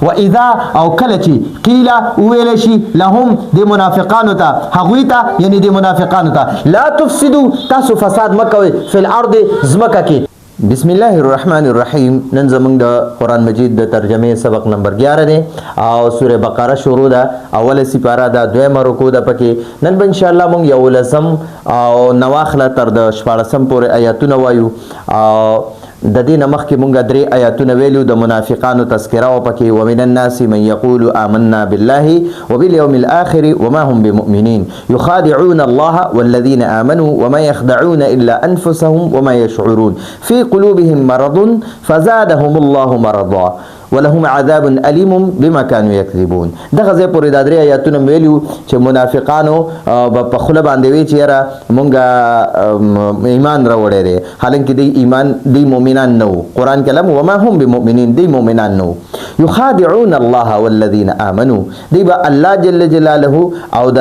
واذا او کله چې قیل ویل شي لهم د منافقانو ته هغوی ته یعنی د منافقانو ته لا تفسدوا تاسو فساد مکوئ فی الارض زمکه کې. بسم الله الرحمن الرحیم. نن زمونږ د قرآن مجید د ترجمه سبق نمبر 11 دی او سوره بقره شروع ده. اوله سپاره ده، دویمه رکوع ده پکې. نن به ان شاء الله مونږ یو لسم او نواخله تر د 14 پورې آیاتونه وایو. او د دې نمخ کې مونږ درې آیاتونه ویلو د منافقانو تذکره او پکې ومن الناس من يقول آمنا بالله وباليوم الآخر وما هم بمؤمنين يخادعون الله والذين آمنوا وما يخدعون إلا أنفسهم وما يشعرون في قلوبهم مرض فزادهم الله مرضا ولهم عذاب علیم بما كانوا یکذبون. دغه ځای پورې د درې آیاتونه ویلو چې منافقانو په خوله باندې وی چې یاره مونږ ایمان راوړی دی، حالانکه دی ایمان دی مؤمنان نه وو. قرآن کلام وما هم بمؤمنین دی مؤمنان نه وو. یخادعون الله والذین آمنوا دی به الله جل جلاله او د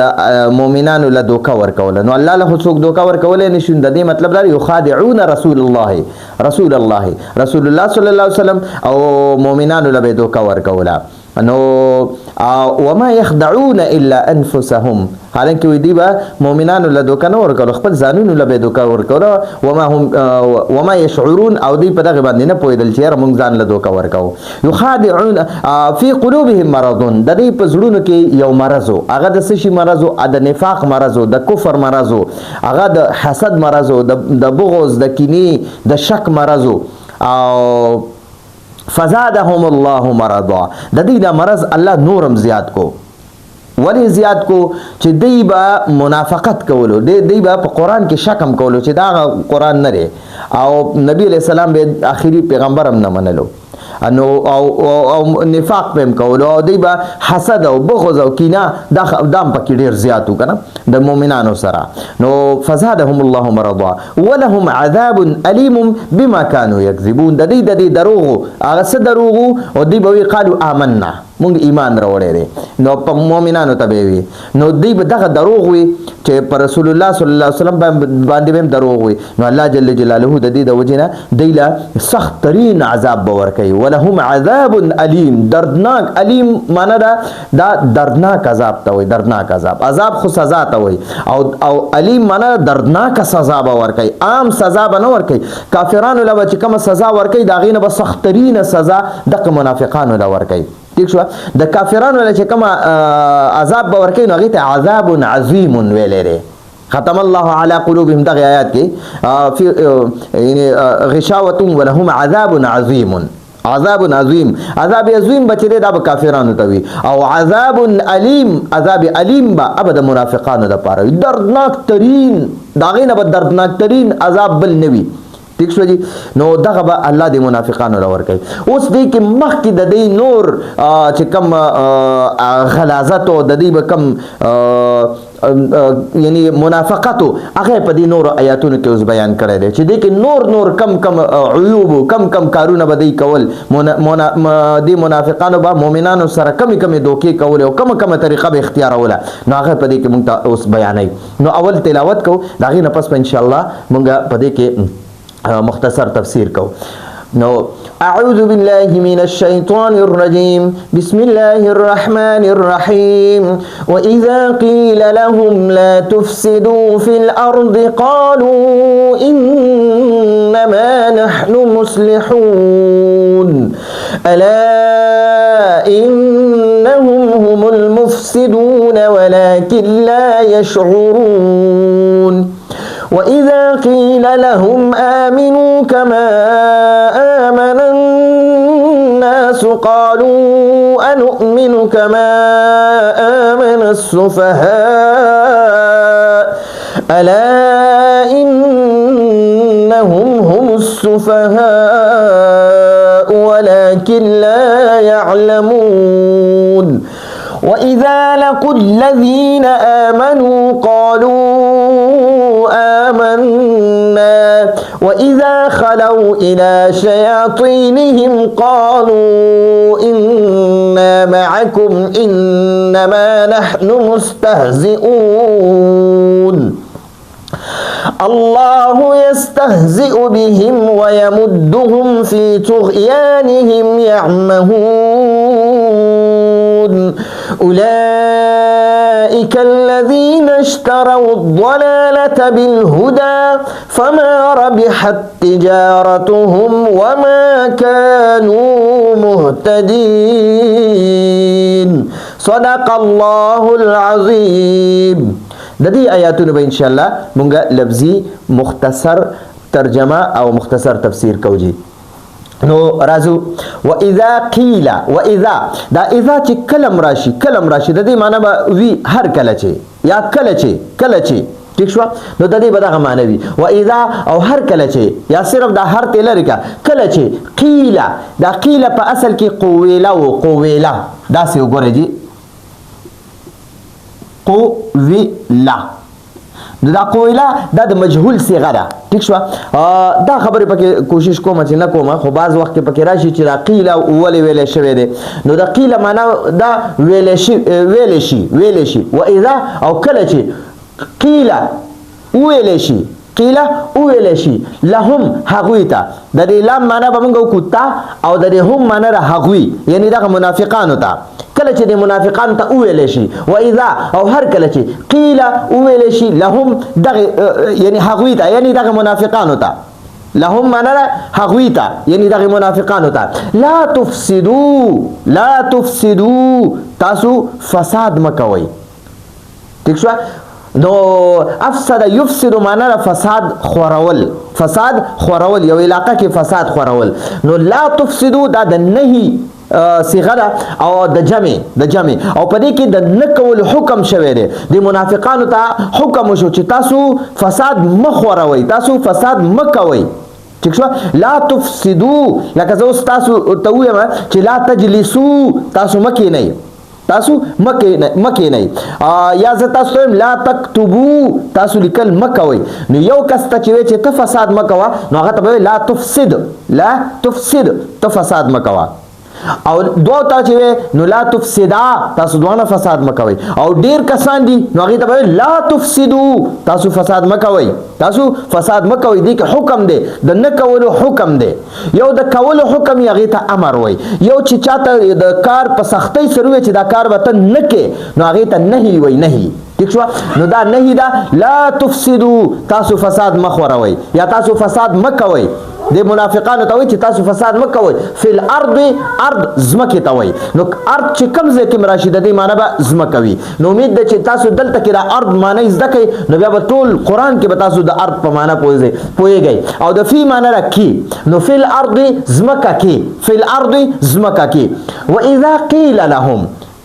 مؤمنانو له دوکه ورکوله. نو الله له څوک دوکه ورکولی نشي. د دې مطلب دا یخادعون رسول الله رسول الله صلی الله علیه وسلم او مؤمنان لبه دوکا ورکولا. نو وما يخدعون الا انفسهم، حالانکه وی دی با مؤمنانو له دوکا نه ورکول، خپل ځانونو لبه دوکا ورکولا. وما يشعرون او دی په دغه باندې نه پوهیدل چې مونږ ځان له دوکا ورکو. یخادعون فی قلوبهم مرض، د دې په زړونو کې یو مرض و. هغه د څه شي مرض و؟ د نفاق مرض و، د کفر مرض و، هغه د حسد مرض و، د بغض، د کینې، د شک مرض و. او فزادهم الله مرضا، د دې د مرض الله نورم زیات کو. ولی زیات کو؟ چې دی با منافقت کولو، دی با په قرآن کې شکم کولو چې دا قرآن نه دی، او نبی علیہ السلام به آخري پیغمبر هم نه منلو، او نفاق پم کولو، او دی با حسد او بغض او کینه دام پکې ډیر زیاتو کنه د مؤمنانو سره. نو فزادهم الله مرضا ولهم عذاب علیم بما كانوا یکذبون. د دې دروغ هغه څه دروغ او دی به قالو آمنا مونږ ایمان راوړی دی. نو په مؤمنانو ته به وي، نو دی به دغه دروغ وي چې پر رسول الله صلی الله علیه وسلم باندې هم دروغ وي. نو الله جل جلاله د دې د وجنه دی له سخت ترین عذاب به ورکوي. ولهم عذاب علیم، دردناک. علیم معنا دا دردناک عذاب ته وي، دردناک عذاب. عذاب خو سزا ته وي، او علیم معنا دردناک سزا به ورکوي. عام سزا به نه ورکوي. کافرانو له چې کومه سزا ورکوي د هغې نه به سخت ترین سزا دغه منافقانو له ورکوي. ٹھیک شو؟ د کافرانو له چې کومه عذاب به ورکوي نو هغې ته عذاب عظیم ویلی دی. ختم الله علی قلوبهم دغه آیات کې غشاوة ولهم عذاب عظیم. عذاب عظیم، عذاب عظیم بچی دی دا به کافرانو ته وي، او عذاب علیم، عذاب علیم به ابد منافقانو دپاره وي. دردناک ترین، د هغې نه به دردناک ترین عذاب بل نه وي. ٹھیک شو جی؟ نو دغه به الله د منافقانو له ورکوي. اوس دې کې مخکې د دې نور چې کم غلاظت او د دې به کم یعنی منافقتو هغه په دې نور آیاتونو کې اوس بیان کړی دی چې دې کې نور کم عیوب کم کارونه به دی کول. دې منافقانو به مؤمنانو سره کمی دوکې کول او کمه طریقه به اختیاروله. نو هغه په دې کې مونږ ته اوس بیانوي. نو اول تلاوت کو، د هغې نه پس به انشاءالله مونږ په دې کې مختصر تفسیر کو. نو اعوذ بالله من الشیطان الرجیم بسم الله الرحمن الرحیم وإذا قیل لهم لا تفسدوا في الأرض قالوا إنما نحن مصلحون ألا إنهم هم المفسدون ولكن لا يشعرون. وإذا قيل لهم آمنوا كما آمن الناس قالوا أنؤمن كما آمن السفهاء ألا إنهم هم السفهاء ولكن لا يعلمون. وإذا لقوا الذين آمنوا قالوا آمنا وإذا خلوا إلى شياطينهم قالوا إنا معكم إنما نحن مستهزئون. الله يستهزئ بهم ويمدهم في طغيانهم يعمهون. اولئک الذین اشتروا الضلالة بالهدى فما ربحت تجارتهم وما كانوا مهتدین. صدق الله العظیم. د دې آیاتونو به ان شاء الله مونږه لفظي مختصر ترجمه او مختصر تفسیر کوجی. نو رازو و اذا قیل و اذا دا اذا چې کلم راشي د دې معنی به وی هر کله چې یا کله چې ٹھیک شو. نو د دې به دغه معنی وي و اذا او هر کله چې یا صرف دا هر تل لري کله چې قیل. دا قیل په اصل کې قویلا دا سی وګورئ جی قویلا. دا قویلا دا د مجهول صيغه ده. ٹھیک شو. دا خبره پکې کوشش کوم چې نه کوم خو بعض وخت کې پکې راشي چې دا قیل او ویل شوی دی. نو دا قیل معنا دا ویل شي و اذا او کله چې قیل ویل شي لهم هغویتا. د دې لام معنا به موږ وکړو او د دې هم معنا را هغوی یعنی دغه منافقانو ته. کله چې د منافقانو ته ویل شي و اذا او هر کله چې قیل ویل شي لهم دغه یعنی هغویتا یعنی دغه منافقانو ته. لهم معنا هغویتا یعنی دغه منافقانو ته. لا تفسدوا تاسو فساد مکوئ. ٹھیک شو. نو افسد یفسد معنا فساد خورول یو علاقه کې فساد خورول. نو لا تفسدوا دا د نهي صيغه ده او د جمع او په دې کې د نه کول حکم شوی دی. د منافقانو ته حکم شو چې تاسو فساد مخوروي تاسو فساد مکوئ. ٹھیک شو. لا تفسدوا لکه زه اوس تاسو ته وایم چې لا تجلسوا تاسو مکه نه یا زه تاسو ته لا تكتبوا تاسو لیکل مکوئ. نو یو کس ته چې ته فساد مکوا نو هغه ته لا تفسد ته فساد مکوا. او دوه ته چې نو لا تفسدا تاسو دوه فساد مکوئ. او ډیر کسان دي نو هغه ته لا تفسدوا تاسو فساد مکوئ دي که حکم دی د نه کولو حکم دی. یو د کولو حکم هغه ته امر وای. یو چې چاته د کار په سختۍ سره وي چې دا کار به ته نه کې نو هغه ته نهي وای نهي. ٹھیک شو. نو دا نهي دا لا تفسدوا تاسو فساد مخوروي یا تاسو فساد مکوئ. د منافقانو ته وایي چې تاسو فساد مکوئ. فی الارض ارض زمکه ته وایي. نو ارض چې کوم ځای کې راشي د دې معنی به زمکه وي. نو امید ده چې تاسو دلته کې د ارض معنی زده کړئ نو بیا به ټول قرآن کې به تاسو د ارض په معنی پوهیږئ. او د فی معنی را کی نو فی الارض زمکه کې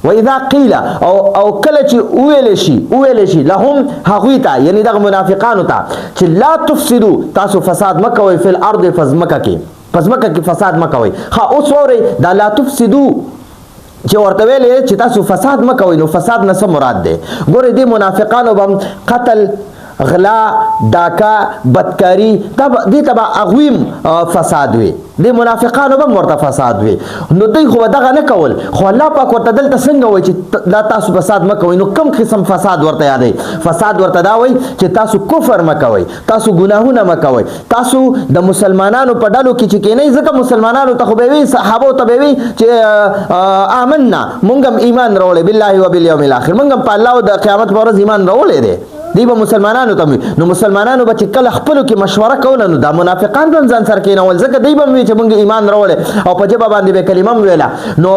و اذا قیل او کله چې ویل شي لهم هغویتا یعنی دغه منافقانو ته چې لا تفسدوا تاسو فساد مکوئ فی الارض فزمکه کې فساد مکوئ. اوس وورئ دا لا تفسدوا چې ورته ویل چې تاسو فساد مکوئ نو فساد نه څه مراد دی. ګورئ دې منافقانو به قتل غلا ډاکا بدکاری دې ته به اغویم فساد وي. د منافقانو به ورته فساد وي. نو دوی خو دغه نه کول خو الله پاک ورته دلته څنګه وایي چې لا تاسو فساد مکوئ. نو کوم قسم فساد ورته یادوي؟ فساد ورته دا وایي چې تاسو کفر مکوئ تاسو ګناهونه مکوئ تاسو د مسلمانانو په ډلو کې چې کینئ. ځکه مسلمانانو ته خو به وي صحابو ته به وي چې آمنا مونږ هم ایمان راوړی بالله و بالیوم الاخر مونږ هم په الله او د قیامت په ورځ ایمان راوړی دی. دی به مسلمانانو ته نو مسلمانانو به چې کله خپلو کې مشوره کوله نو دا منافقان به ځان سره کېنول. ځکه دی به وي چې مونږ ایمان راوړی او په ژبه باندې به کلمه ویله. نو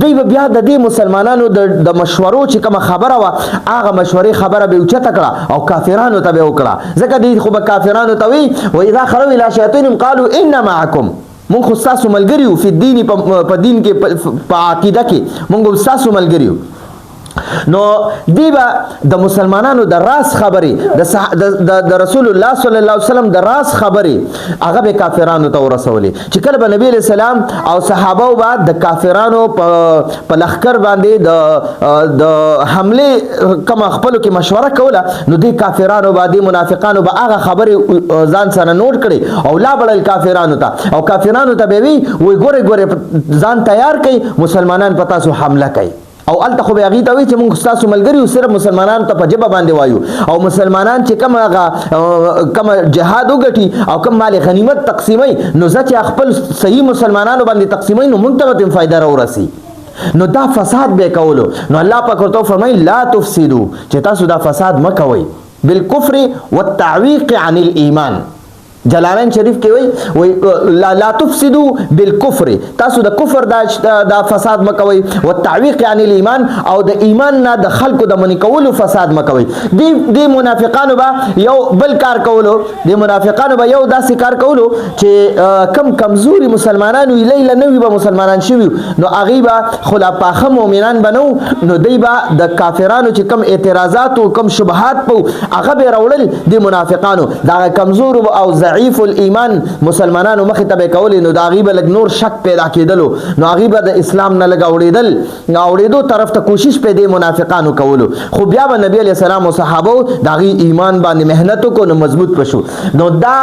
دی به بیا د دې مسلمانانو د مشورو چې کومه خبره وه هغه مشورې خبره به اوچته کړه او کافرانو ته به وکړه. ځکه دی خو به کافرانو ته وي و اذا خلوا الى شیاطینهم قالوا انا معکم مونږ خو ستاسو ملګري یو په دین کې په عقیده کې مونږ ستاسو ملګري یو. نو دیبا د مسلمانانو د راز خبرې د رسول الله صلی الله علیه وسلم د راز خبرې هغه به کافرانو ته ورسولې. چې کله به نبی علیہ السلام او صحابه او بعد د کافرانو په لخر باندې د حمله کوم خپلو کې مشوره کوله نو د کافرانو باندې منافقانو به هغه خبرې ځان سره نوٹ کړي او لا بړل کافرانو ته او کافرانو ته به وی ګوره ځان تیار کړي مسلمانان پتا سو حمله کوي. او الته خو به هغه ته وی چې موږ تاسو ملګری یو صرف مسلمانانو ته په جبه باندې وایو او مسلمانان چې کوم جهاد وګټي او کوم مال غنیمت تقسیمي نو ځکه خپل صحیح مسلمانانو باندې تقسیمي نو موږ ته به فائدہ راورسي. نو دا فساد به کولو. نو الله پاک ورته فرمایي لا تفسدوا چې تاسو دا فساد مکوئ بالکفر والتعویق عن الایمان. جلالین شریف کې وای لا تفسدوا بالکفر، تاسو د کفر دا فساد مکوئ، والتعویق عن الایمان او د ایمان نه د خلکو د منی کولو فساد مکوئ. دی منافقانو با یو بل کار کولو، دی منافقانو با یو داسې کار کولو چې کم کمزوري مسلمانانو لیله نوی به مسلمانان شوي نو هغه با خلا پاخه مؤمنان بنو، نو دی با د کافرانو چې کم اعتراضات او کم شبهات پو هغه به راوړل دی منافقانو دا کمزور او ضعیف الایمان مسلمانانو مخ ته کولې، نو دا غیبه لګ نور شک پیدا کېدلو، نو غیبه د اسلام نه لګ اوړېدل اوړېدو طرف ته کوشش په دې منافقانو کولو. خو بیا به نبی علیہ السلام او صحابه دا غي ایمان باندې مهنت کو نو مضبوط پشو، نو دا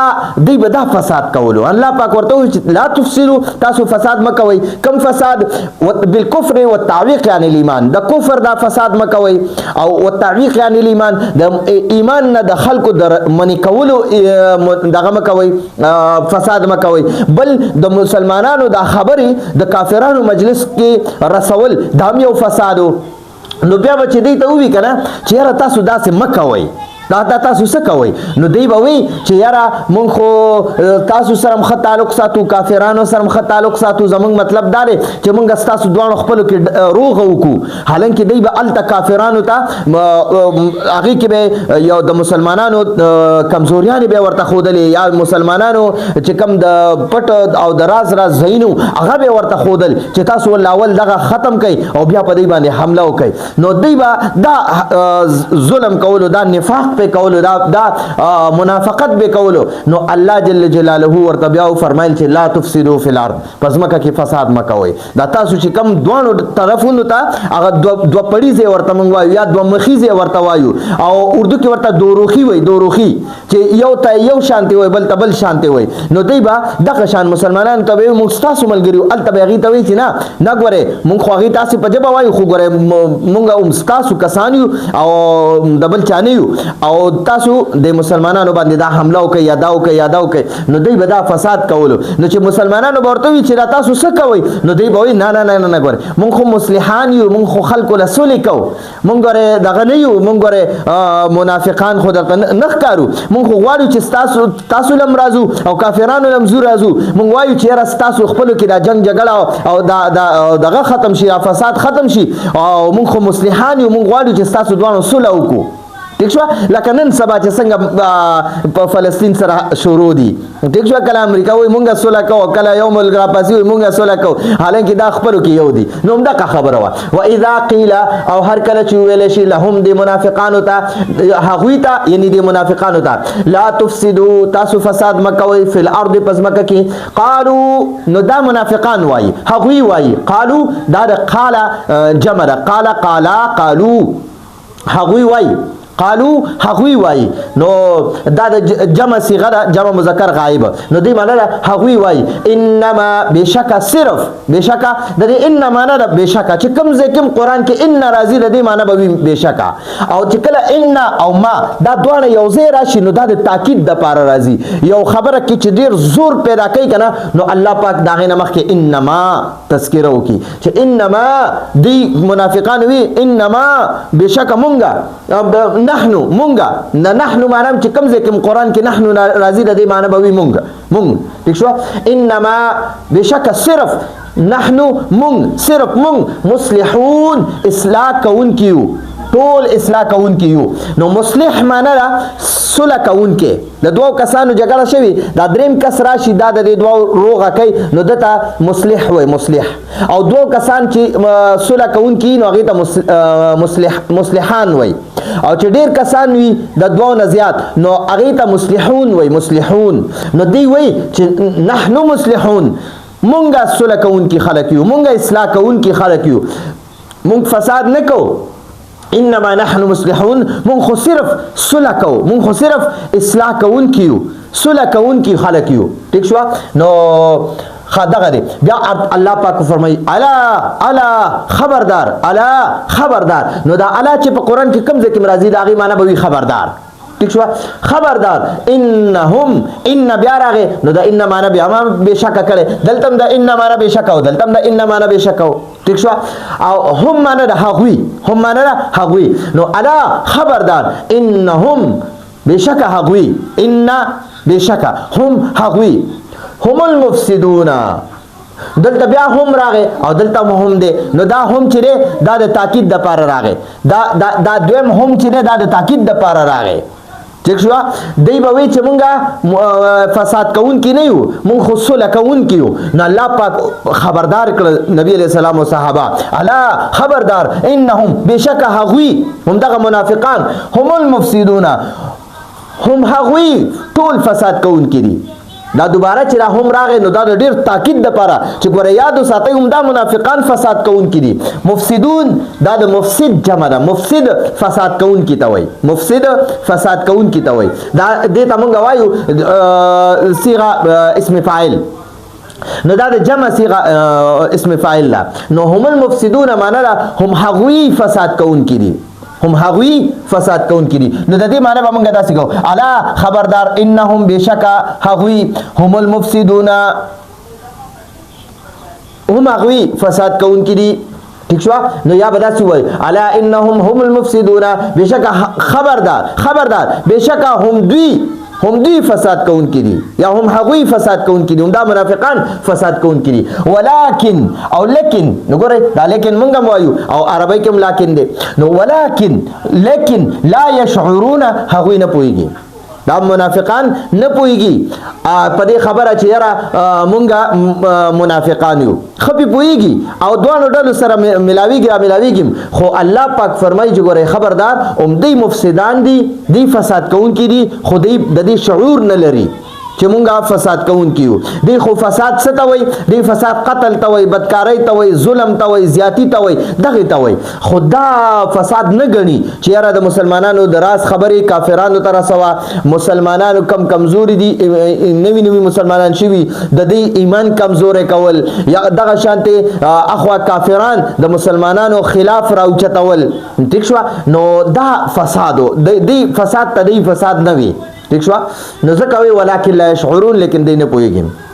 دی به دا فساد کولو. الله پاک ورته چې لا تفسدوا تاسو فساد مکوئ. کم فساد؟ بالکفر والتعویق عن الایمان، د کفر دا فساد مکوئ او والتعویق عن الایمان د ایمان نه د خلکو در منی کولو دغه مکوئ فساد مکوئ. بل د مسلمانانو دا خبري د کافرانو مجلس کې رسول دا یو فسادو. نو بیا به چې دی ته ووي کنه چې یاره تاسو داسې مکوئ دا تاسو څه کوئ، نو دی به وی چې یاره مونږ خو تاسو سره ښه تعلق ساتو، کافرانو سره ښه تعلق ساتو، زمونږ مطلب دا دی چې مونږ ستاسو دواړو خپلو کې روغ وکړو. حالانکه دی به هلته کافرانو ته هغې کې به یو د مسلمانانو کمزوریانې به ورته ښودلې، یا مسلمانانو چې کوم د پټ او د راز ځایونه هغه به ورته ښودل چې تاسو ول اول دغه ختم کړئ او بیا په دی باندې حمله وکړئ. نو دی به دا ظلم کولو، دا نفاق به کولو، دا منافقت به کولو. نو الله جل جلاله ورته بیا فرمایل چې لا تفسدوا فی الارض، پس مکه کې فساد مکوئ. دا تاسو چې کم دوانو طرفونو ته هغه دو پړیزه ورته مونږ وایو یا دو مخیزه ورته وایو، او اردو کې ورته دوروخي وای، دوروخي چې یو ته یو شانتی وای بل ته بل شانتی وای. نو دی با دغه شان مسلمانانو ته به مونږ تاسو ملګریو الته به غي ته وای چې نه ګوره مونږ خو غي تاسو په جبه وایو، خو ګوره مونږ هم تاسو کسانیو او دبل چانیو او تاسو د مسلمانانو باندې دا حمله وکي یا دا وکي یا دا وکي. نو دوی به دا فساد کولو. نو چې مسلمانانو ورته وی چې تاسو څه کوئ، نو دوی به وی نه نه نه نه ګوره مونږ خو مصلحان یو، مونږ خو خلکو له صلح کوو، مونږ ګوره دغه نه یو، مونږ ګوره منافقان خو دلته نه ښکارو، مونږ خو غواړو چې تاسو لم راځو او کافرانو لم زو راځو، مونږ وایو چې یاره تاسو خپلو کې دا جنګ جګړه او دغه ختم شي، فساد ختم شي، او مونږ خو مصلحان یو، مونږ غواړو چې تاسو دوانو صلح وکړو. ٹھیک شو؟ لکه نن سبا چې څنګه په فلسطین سره شروع دي، ٹھیک شو؟ کله امریکا وایي مونږه صلح کوو، کله یو ملک راپاسي وایي مونږه صلح کوو، حالانکه دا خپلو کې یو دي. نو همدغه خبره وه. واذا قیل او هر کله چې ویلی شي لهم د منافقانو ته، هغوی ته یعنی د منافقانو ته، لا تفسدوا تاسو فساد مکوئ فی الارض پس مکه کې، قالو نو دا منافقان وایي، هغوی وایي، قالو دا د قاله جمع ده، قالا قالو هغوی وایي، قالو هغوی وای. نو دا د جمع صيغه ده، جمع مذکر غایب. نو دی معنی ده هغوی وای انما بشک صرف بشک د انما نه ده بشک چې کوم ځای کوم قران کې ان راضی د دې معنی به بشک، او چې کله ان او ما دا دوه یو ځای راشي نو دا د تاکید د پاره راضی. یو خبره کې چې ډیر زور پیدا کوي کنه، نو الله پاک دا غنه مخ کې انما تذکره وکي چې انما دی منافقان وی انما بشک مونږه نحنو مونږه نه، نحنو معنی چې کوم ځای کې قران کې نحنو راضی د دې معنی به وي مونږ. ٹھیک شو؟ انما بشک صرف نحنو مونږ، صرف مونږ مصلحون اصلاح کوونکیو، ټول اصلاح کوونکیو. نو مصلح معنی را صلح کوونکی. د دوو کسانو جګړه شوي، دا دریم کس راشي دا د دوو روغه کوي، نو دته مصلح وای، مصلح. او دوو کسان چې صلح کوونکی نو هغې ته مصلحان وای، او چې ډیر کسان وي د دوو نه زیات نو هغې ته مصلحون وای، مصلحون. نو دی وای چې نحنو مصلحون، مونږه صلح کوونکي خلک یو، مونږه اصلاح کوونکي خلک یو، مونږ فساد نه کوو. انما نحن مصلحون، مونږ خو صرف صلح کوو، مونږ خو صرف اصلاح کوونکي یو، صلح کوونکي خلک یو. ٹھیک شو؟ نو دغه دی. بیا الله پاک فرمایي الا خبردار، الا خبردار. نو دا الا چې په قران کې کوم ځای کې راځي دا غي معنی به وي خبردار. ٹھیک شو خبردار انهم ان بیا راغه نو دا ان معنا بیا ما بشک کړي دلته دا ان معنا بشک او دلته دا ان معنا بشک او ټیک شو او هم معنا د هغوی هم معنا د هغوی نو الا خبردار انهم بشک هغوی ان بشک هم هغوی هم المفسدون دلته بیا هم راغه او دلته هم دی نو دا هم چې دا د تاکید د پاره راغه دا دویم هم چې دا د تاکید د پاره راغه ٹھیک شو دی به وی چې مونږه فساد کوون کی نه یو مونږ خو صلح کوون کیو نو الله پاک خبردار کړ نبی علیہ السلام او صحابه الا خبردار انهم بشک هغوی هم دغه منافقان هم المفسدون هم هغوی ټول فساد کوون کی دي دا دوباره چې هم راغی نو دا ډیر تاکید د پاره چې ګوره یاد وساتئ هم دا منافقان فساد کوون کی دي مفسدون دا د مفسد جمع ده مفسد فساد کوون کی ته وای مفسد فساد کوون کی ته وای دا دې ته مونږ وایو صيغه اسم فاعل نو دا د جمع صيغه اسم فاعل لا نو هم المفسدون معنا هم هغوی فساد کوون کی دي هم هغوی فساد کون کی دي نو د دې معنی به موږ داسې کوو الا خبردار انهم بشکا هغوی هم المفسدون هم هغوی فساد کون کی دي ٹھیک شو نو یا به داسې وای الا انهم هم المفسدون بشکا خبردار بشکا هم دوی فساد کون کی دي یا هم هغوی فساد کون کی دي هم دا منافقان فساد کون کی دي ولکن او لیکن نو ګوره دا لیکن مونږ وایو او عربی کې لیکن دی نو لیکن لا يشعرون هغوی نه پوهیږي دا منافقان نه پوهیږي په دې خبره چې یاره مونږه منافقان یو خپي پوهیږي او دوه ډلو سره ملاویږي خو الله پاک فرمایي چې ګوره خبردار دی مفسدان دی فساد کوونکي دي خو دی د دې شعور نه لري چې مونږه فساد کوونکي یو دی خو فساد څه ته وایي دی فساد قتل ته وایي بدکارۍ ته وایي ظلم ته وایي زیاتی ته وایي دغې ته وایي خو دا فساد نه ګڼي چې یاره د مسلمانانو د راز خبرې کافرانو ته رسوه مسلمانانو کم کمزوري دي نوي مسلمانان شوي د دې ایمان کمزوری کول یا دغه شانتې اخوا کافران د مسلمانانو خلاف راوچتول ټیک شوه نو دا فسادو دی فساد ته دی فساد نه وي ٹھیک شو نو ځکه وی ولکن لا يشعرون لیکن دی نه پوهیږي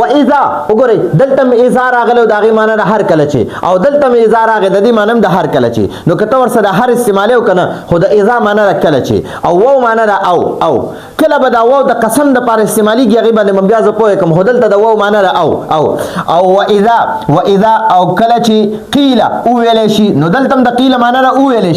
و اذا وګورئ دلته م اذا راغلو د هغې معنی د هر کله چې او دلته م اذا راغی د دې معنی د هر کله چې نو که ته ورسره هر استعمالي وکنه خو د اذا معنی د کله چې او واو معنی د او کله به دا واو د قسم دپاره استعمالیږي هغې باندې من بیا زه پوه کړم خو دلته د واو معنی د او و اذا او کله چې قیله وویلی شي نو دلته هم د قیله معنی د وویلی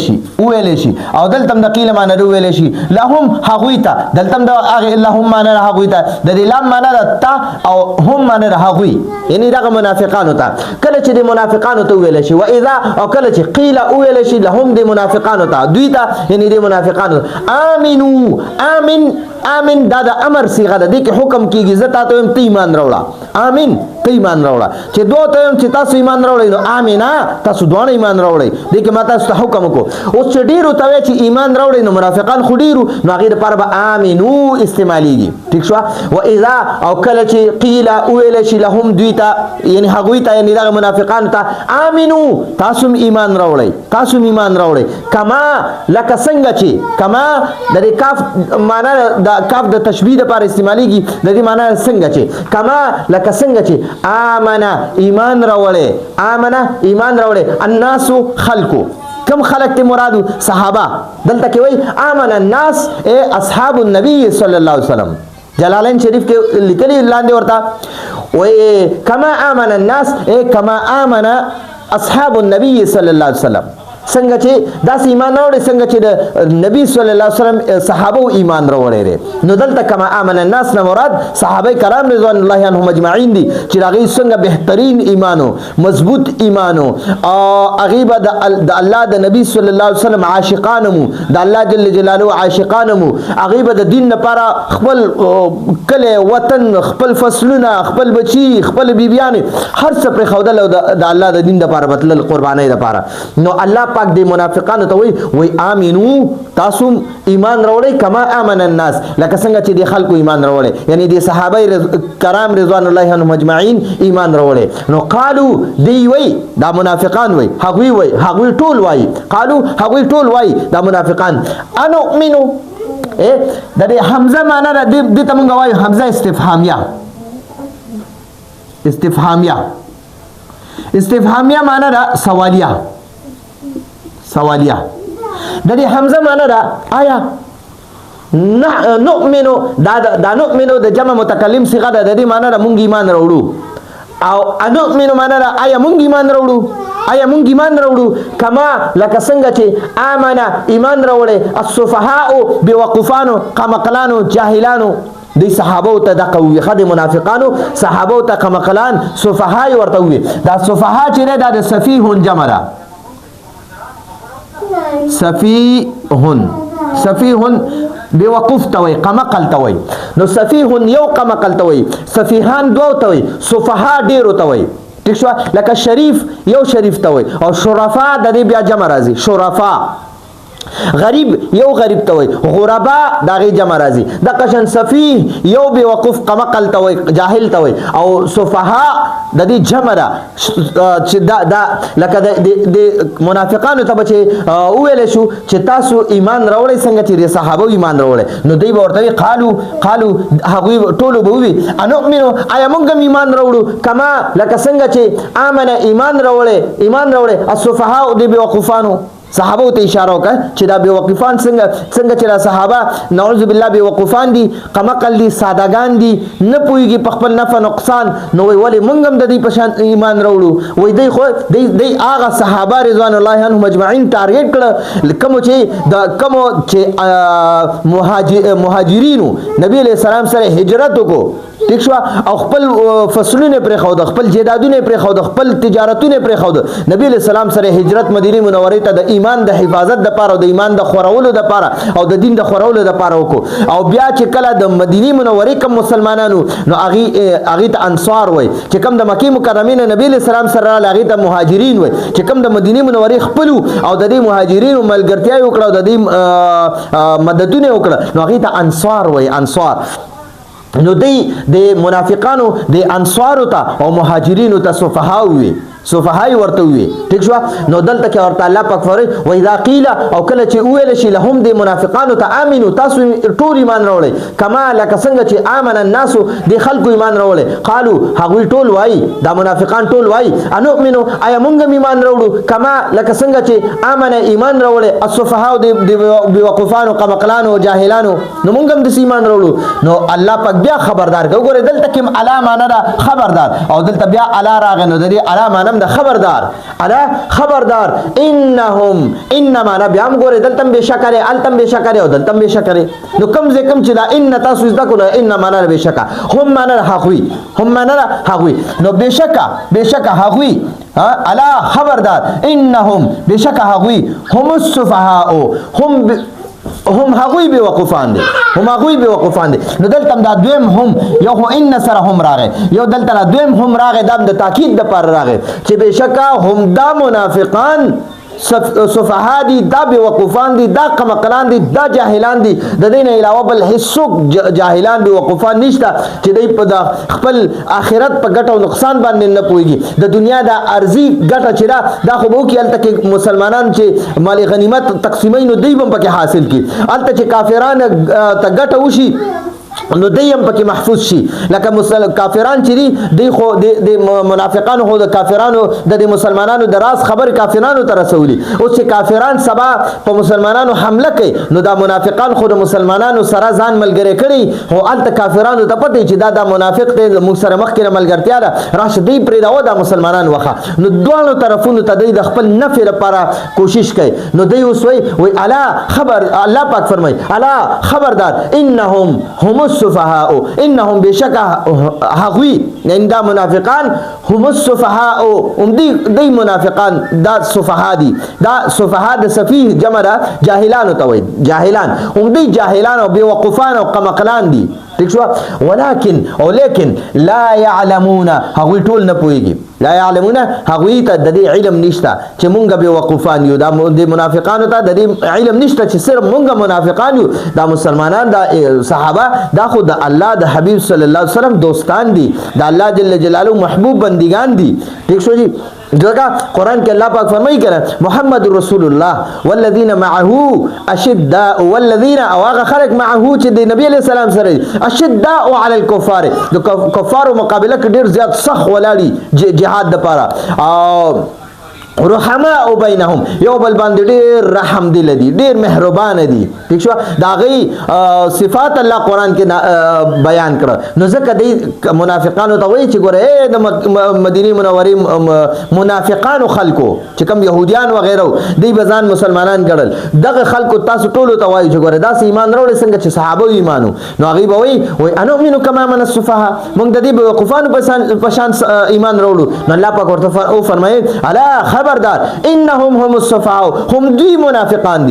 شي او دلته هم د قیله معنی د وویلی شي لهم هغوی ته دلته هم د هغې لهم معنی د هغوی ته د دې لام معنی د تا او هم معنی د هغوی یعنی دغه منافقانو ته کله چې د منافقانو ته وویلی شي و اذا او کله چې قیله وویلی شي لهم د منافقانو ته دوی ته یعنی د منافقانو آمین دا د امر صيغه ده دې کې حکم کیږي زه تاسو ته ایمان راوړه آمین ته ایمان راوړه چې دوه ته چې تاسو ایمان راوړئ نو آمینا تاسو دوه ایمان راوړئ دې کې ما تاسو ته حکم وکړو اوس چې ډیرو ته چې ایمان راوړئ نو منافقان خو ډیرو نو هغې دپاره به آمینو استعمالیږي ټیک شوه و اذا او کله چې قیله وویلی شي لهم دوی ته یعنی هغوی ته یعنی دغه منافقانو ته آمینو تاسو هم ایمان راوړئ کما لکه څنګه چې کما د دې کاف معنا د کاف د تشبیه دپاره استعمالیږي د دې معنا څنګه چې کما لکه څنګه چې آمنه ایمان راوړې الناسو خلقو کم خلق ته مرادو صحابه دلته کې وایي آمن الناس اے اصحاب النبی صلی الله علیه وسلم جلالین شریف کې لیکلي لاندې ورته وایي کما آمن الناس اے کما آمن اصحاب النبی صلی الله علیه وسلم څنګه چې داسې ایمان راوړی څنګه چې د نبی صلی الله علیه وسلم صحابه ایمان راوړی دی نو دلته کما آمن الناس نه مراد صحابه کرام رضوان الله عنهم اجمعین دي چې هغوی څنګه بهترین ایمانو مضبوط ایمانو او هغوی به د الله د نبی صلی الله علیه وسلم عاشقان مو د الله جل جلاله عاشقان مو هغوی به د دین لپاره خپل کلی وطن خپل فصلونه خپل بچي خپل بیبیانې هر څه پرېښودل او د الله د دین لپاره به تلل قربانۍ لپاره نو الله پاک دی منافقانو ته وای آمینو تاسو ایمان راوړئ کما آمن الناس لکه څنګه چې د خلکو ایمان راوړئ یعنی د صحابه کرام رضوان الله عنهم اجمعین ایمان راوړئ نو قالو دی وای دا منافقان وای هغوی ټول وای قالو هغوی ټول وای دا منافقان انؤمنو د دې حمزه معنا را دې ته مونږ وایو حمزه استفهامیه. استفهامیه معنا را سوالیه. د دې حمزه معنا را آیا نؤمنو دا نؤمنو د جمع متکلم صيغه ده. د دې معنا را مونږ ایمان راوړو. او انؤمنو معنا را آیا مونږ ایمان راوړو کما لکه څنګه چې امنه ایمان راوړي السفهاء بوقفانو قمقلانو جاهلانو دی صحابه ته د قوي خد منافقانو صحابه ته قمقلان سفهاء ورته وي. دا سفهاء چې دا د سفيهون جمع ده. سفيهون بوقف توي قمقل توي. نو سفيهون یو قمقل توي، سفيهان دو توي، سفهاء ډیرو توي. ٹھیک شو؟ لکه شریف یو شریف توي او شرفا د دې بیا جمع راځي شرفا. غریب یو غریب توي، غربا دغه جمع راځي. د قشن سفيه یو بوقف قمقل توي جاهل توي او سفهاء د دې جمع را چې دا لکه د منافقانو ته چې ویل شو چې تاسو ایمان راوړی څنګه چې صحابه ایمان راوړی نو دوی ورته قالو هغه ټولو به وي انؤمنو آیا موږ ایمان راوړو کما لکه څنګه چې امنه ایمان راوړی السفهاء دی بوقفانو. صحابه ته اشاره وکړه چې دا بیوقفان څنګه چې صحابه نعوذ بالله بیوقفان دي، قمقل دي، سادهګان دي، نه پوهیږي په خپل نفع نقصان. نو ولی مونږ هم د دې په شان ایمان راوړو. وای دی خو دی هغه صحابه رضوان الله عنهم اجمعین ټارګټ کړه کوم چې مهاجرینو نبی علیہ السلام سره هجرت وکړو. ٹھیک شو؟ او خپل فصلونه پرې خو د خپل جیدادونه پرې خو د خپل تجارتونه پرې خو د نبی علیہ السلام سره هجرت مدینه منوره ته د ایمان د حفاظت د پاره او د ایمان د خورولو د پاره او د دین د خورولو د پاره وکړو. او بیا چې کله د مدینه منوره کوم مسلمانانو نو اغه ته انصار وای، چې کوم د مکه مکرمه نبی علیہ السلام سره اغه ته مهاجرین وای، چې کوم د مدینه منوره خپل او د دې مهاجرینو ملګرتیا وکړه او د دې مددونه وکړه نو اغه ته انصار وای. انصار نو دی د منافقانو د انصارو ته او مهاجرینو ته سفهاء وي، سفهاء ورته وي. ٹھیک شو؟ نو دلته کې ورته الله پاک فرمایي و اذا قيل او کله چې ویل شي لهم د منافقانو ته امنو تاسو ټول ایمان راوړئ کما لکه څنګه چې امن الناس د خلکو ایمان راوړي قالو هغوی ټول وای دا منافقان ټول وای انؤمنو آیا مونږ ایمان راوړو کما لکه څنګه چې امن ایمان راوړي السفهاء د بوقفانو قمقلانو جاهلانو نو مونږ هم د ایمان راوړو. نو الله پاک بیا خبردار کوي. ګوره دلته کې علامه نه خبردار او دلته بیا علا راغنو د دې علامه د خبردار الا خبردار انهم انما نبيام ګوره دلته بشکره التم بشکره او دلته بشکره. نو کم زه کم چې دا ان تاسو زده کول انما نه بشکا هم نه حقوي نو بشکا حقوي الا خبردار انهم بشکا حقوي هم السفهاء هم هغوی به وقفان دي. نو دلته دا دویم هم یو خو ان سره هم راغی، یو دلته دویم هم راغی د تاکید د پر راغی چې بشکا هم دا منافقان صفحا دي، دا بوقفان دي، دا قمقلان دي، دا جاهلان دي. د دین علاوه بل هیڅوک جاهلان بوقفان نشته چې دوی په خپل آخرت په ګټه او نقصان باندې نه پويږي. د دنیا د ارزي ګټه چې دا خو به کې الته کې مسلمانان چې مال غنیمت تقسیمین نو دوی هم پکې حاصل کی، الته چې کافرانو ته ګټه وشي نو دیم پکې محفوظ شي. لکه کافران چې دی خو د منافقانو خو د کافرانو د مسلمانانو د راز خبر کافرانو ته رسولي. اوس چې کافران سبا په مسلمانانو حمله کوي نو دا منافقان خو د مسلمانانو سره ځان ملګری کړي هو الته کافرانو ته پته چې دا منافق دی موږ سره مخکې ملګرتیا ده راشه دی پرې دا و د مسلمانان وخه نو دوه طرفونو ته د خپل نفع لپاره کوشش کوي. نو دی اوس وای الا خبر الله پاک فرمای الا خبردار انهم هم السفهاء انهم بشکا حقوی یعنی دا منافقان هم السفهاء دی منافقان دا سفهاء دي. دا سفهاء د سفيه جمع جاهلان ته وای، جاهلان دی جاهلان او بوقفان او قمقلان دي. ٹھیک شو؟ لیکن لا يعلمون هغوی ټول نه پوهیږي. لا يعلمون هغوی ته د دې علم نشته چې مونږ به وقفان یو. د منافقانو ته د دې علم نشته چې صرف مونږ منافقان یو. دا مسلمانان دا صحابه دا خو د الله د حبیب صلی الله علیه وسلم دوستان دي، د الله جل جلاله محبوب بندگان دي. ٹھیک شو جی؟ जगह कुरान के अल्लाह पाक फरमाई करे मोहम्मद रसूलुल्लाह वल्लज़ीन माअहू अशिद्दा वल्लज़ीन अवागा खलक माअहू چې د नबी علیہ السلام سره अशिद्दा علی الکفار د کفارو مقابله کې ډیر زیات سخت ولاړی جهاد د پاره او رحماء بینهم یو بل باندې ډیر رحم دي لدی ډیر مهربان دي ٹھیک شو دا غي صفات الله قران کې بیان کړ نو ځکه د منافقانو ته وایي چې ګوره د مدینه منورې منافقانو خلکو چې کوم يهوديان و غیره دی بزان مسلمانان ګړل دغه خلکو تاسو ټولو ته وایي چې ګوره دا ایمان وروړي څنګه چې صحابه ایمانو نو هغه به وایي انا امنو کما من السفهاء موږ د دې وقفانو په شان ایمان وروړو نو الله پاک ورته فرمایي الا خبردار انهم هم السفهاء هم دوی منافقان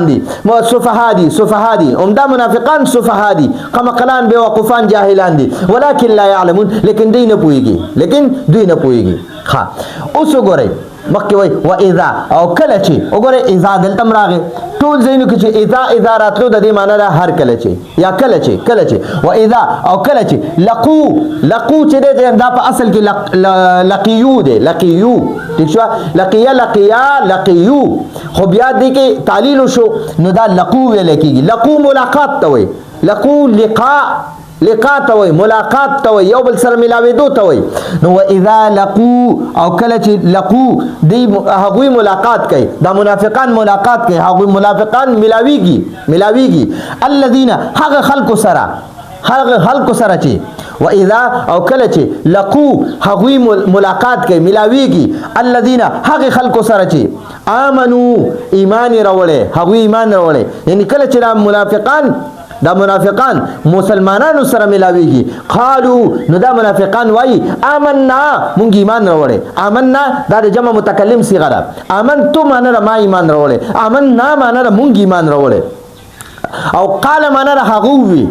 دي سفهاء دي هم دا منافقان سفهاء دي قمقلان بیوقفان جاهلان دي ولكن لا يعلمون لیکن دوی نه پويږي ها اوس وګورئ مخکې وای و اذا او کله چې وګوره اذا دلته راغی ټول ځینو کې چې اذا راتلو د دې معنی را هر کله چې یا کله چې و اذا او کله چې لقو چې دا په اصل کې لقیو ٹھیک شو لقیو خو بیا دې کې تعلیل شو نو دا لقو ویل کېږي لقو ملاقات ته وای لقو لقاء ته وای ملاقات ته وای یو بل سره ملاوېدو ته وای نو و اذا لقو او کله چې لقو دی هغه ملاقات کوي دا منافقان ملاقات کوي هغه منافقان ملاويږي الذين هغه خلق سره چې و اذا او کله چې لقو هغه ملاقات کوي ملاويږي الذين هغه خلق سره چې امنو ایمان راوړي یعنی کله چې دا منافقان مسلمانانو سره ملاويږي قالو نو دا منافقان وای آمنا مونږ ایمان راوړې آمنا دا د جمع متکلم صيغه ده آمنتو معنی ما ایمان راوړې آمنا معنی مونږ ایمان راوړې او قال معنی هغوی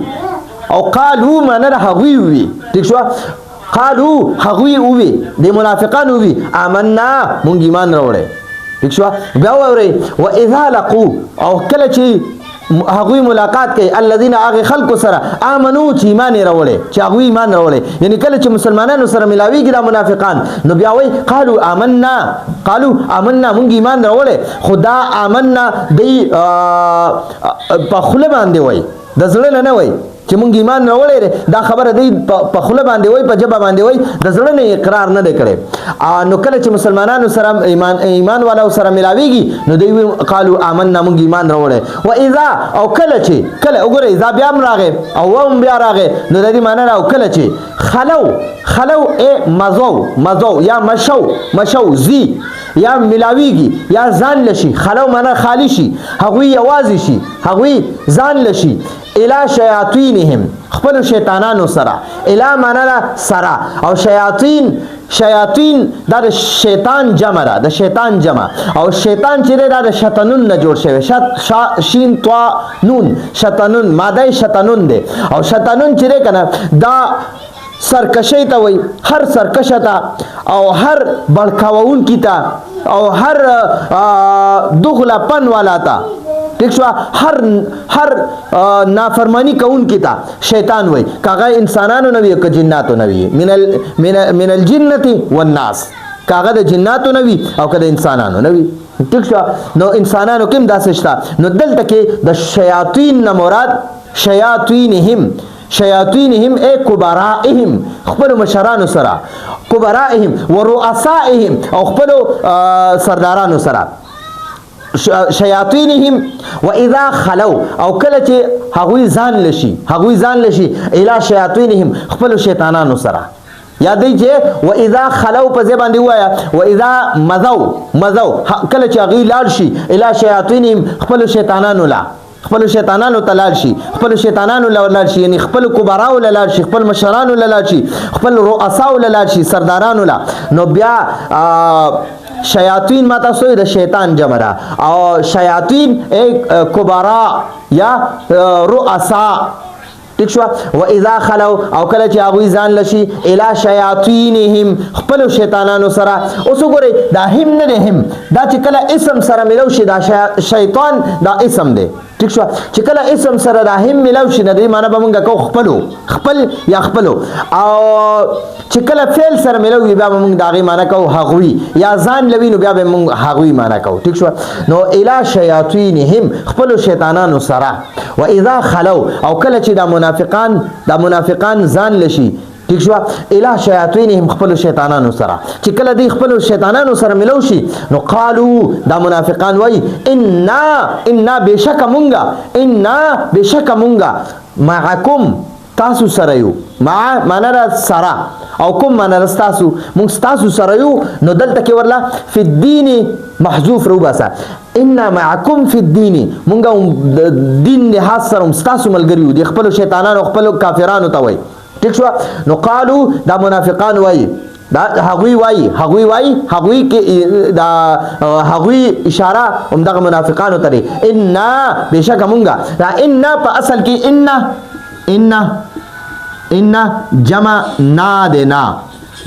او قالو معنی هغوی ٹھیک شو قالو هغوی وی د منافقان وی آمنا مونږ ایمان راوړې ٹھیک شو بیا وره و اذا لقوا او کله چې هغوی ملاقات کوي الذين هغه خلق سره امنو چې ایمان راوړي یعنی کله چې مسلمانانو سره ملاويږي دا منافقان نو بیا وایي قالوا آمنا مونږ ایمان راوړي خدا آمنا دی په خله باندې وایي د زړه نه وایي چې مونږ ایمان راوړی دا خبره دی په خوله باندې وای په جبه باندې وای د زړه نه اقرار نه کړي نو کله چې مسلمانانو سره ایمان والا سره ملاويږي نو دوی قالو آمنا مونږ ایمان راوړی و اذا او کله وګوره اذا بیا راغې او بیا راغې نو د دې معنی او کله چې خلو مزو یا مشو زی یا ملاویږي یا ځان لشي خلو معنی خالی شي هغوی یوازې شي هغوی ځان لشي الی شیاطینهم خپل شیطانانو سره الی معنی سره او شیاطین دا د شیطان جمع او شیطان چې دا د شیطانون نه جوړ شوی شین طا نون شیطانون ماده شیطانون دی او شیطانون چې کنه دا سرکشی ته وای هر سرکشه ته او هر بلکاوون کی ته او هر دغلا پن والا ته ٹھیک شو هر نافرمانی کون کی تا شیطان وای کاغه انسانانو نوی که جناتو نوی من الجنه والناس کاغه د جناتو نوی او که د انسانانو نوی ٹھیک شو نو انسانانو کوم داسې شته نو دلته کې د شیاطین نه مراد شیاطینهم ای کبرائهم خپل مشرانو سره کبرائهم و رؤسائهم او خپل سردارانو سره شیاطینهم و اذا خلو او کله چې هغوی ځان لشي الی شیاطینهم خپل شیطانانو سره یادې چې و اذا خلو په ځای باندې وایا و اذا مزو کله چې هغوی لاړ شي الی شیاطینهم خپل شیطانانو تلال شي یعنی خپل کبراو لاړ شي خپل مشرانو لاړ شي خپل رؤساو لاړ شي سردارانو لا نو بیا شیاطین ما تاسو د شیطان جمع ده او شیاطین ایک کبرا یا رؤسا ٹھیک شو و اذا خلو او کله چې هغه ځان لشي الی شیاطینهم خپل شیطانانو سره اوس وګورئ دا هم نه هم دا چې کله اسم سره ملو شي دا شیطان دا اسم دی ٹھیک شو چې کله اسم سره د هم ملاو شي نه دی معنی به مونږه کو خپل یا خپلو او چې کله فعل سره ملاو بیا به مونږ داغي معنی کو هغوی یا ځان لوي نو بیا به مونږ هغوی معنی کو ٹھیک شو نو الی شیاطینهم خپل شیطانانو سره و اذا خلو او کله چې د منافقان ځان لشي ٹھیک شو الی شیاطینهم خپل شیطانانو سره چې کله دی خپل شیطانانو سره ملو شي نو قالو دا منافقان وای ان بشک مونږه معکم تاسو سره یو مع معنا سره او کوم معنا تاسو مونږ تاسو سره یو نو دلته کې ورلا فی الدین محذوف رو باسا ان معکم فی الدین مونږه دین نه حاصل تاسو ملګریو دی خپل شیطانانو خپل کافرانو ته وای ٹھیک شو نو قالو دا منافقان وای دا هغوی کې دا هغوی اشاره همدغه منافقانو ته ان بشک مونږه دا ان په اصل کې ان جمع نادنا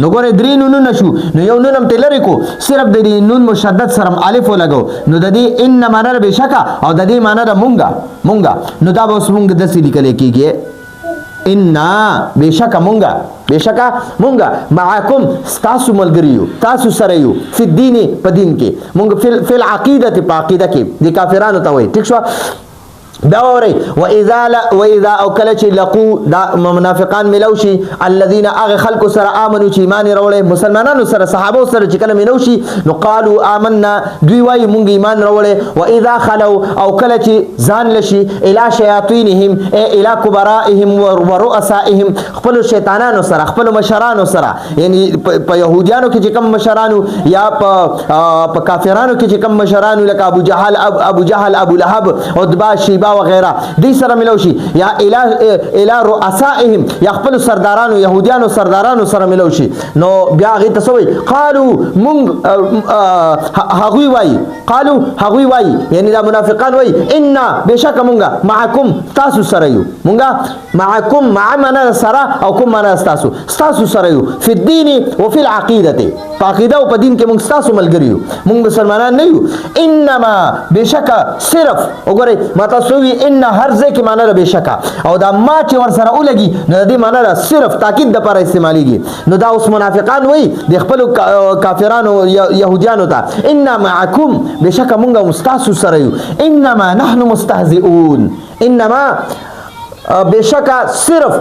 نو ګوره درې نونونه شو نو یو نون هم تلری کو صرف د دې نون مشدد سره الف ولګو نو د دې ان معنا بشکا او د دې معنا مونږه نو دا به اوس مونږ د سې لیکل کېږي ان بشکا مونږه معکم تاسو ملګریو تاسو سره یو په دین کې مونږ فی العقیده په عقیده کې د کافرانو ته وای ٹھیک شو دا وری و اذا او کله چې لقو دا منافقان ملوشي الذين اغ خلق سره امنو چې ایمان وروړي مسلمانانو سره صحابه سره چې کله ملوشي نو قالوا آمنا دوی وای مونږ ایمان وروړي و اذا خلو او کله چې ځان لشي الی شیاطینهم الی کبرائهم ورؤسائهم خپل شیطانانو سره خپل مشرانو سره یعنی په يهوديانو کې چې کم مشرانو یا په کافرانو کې چې کم مشرانو لکه ابو جهل ابو لهب عتبہ شیبہ وغیرہ دی سره ملوشي یا الی رؤسائهم یا خپل سردارانو يهوديانو سردارانو سره ملوشي نو بیا غي تسوي قالو مونږ هغوی وای یعنی دا منافقان وای ان بشک مونږه معکم تاسو سره یو مونږه معکم مع معنا سره او کوم معنا تاسو سره یو فی الدین او فی العقیده په عقیده او په دین کې مونږ تاسو ملګریو مونږ مسلمانان نه یو انما بشک صرف وګورئ ماته سوی ان هر ځای کې معنا بشکا او دا ما چې ور سره ولګي نو دې معنا صرف تاکید د لپاره استعماليږي نو دا اوس منافقان وای د خپل کافرانو يهوديانو ته ان معکم بشکا مونږه مستاسو سره یو انما نحن مستهزئون انما بشکا صرف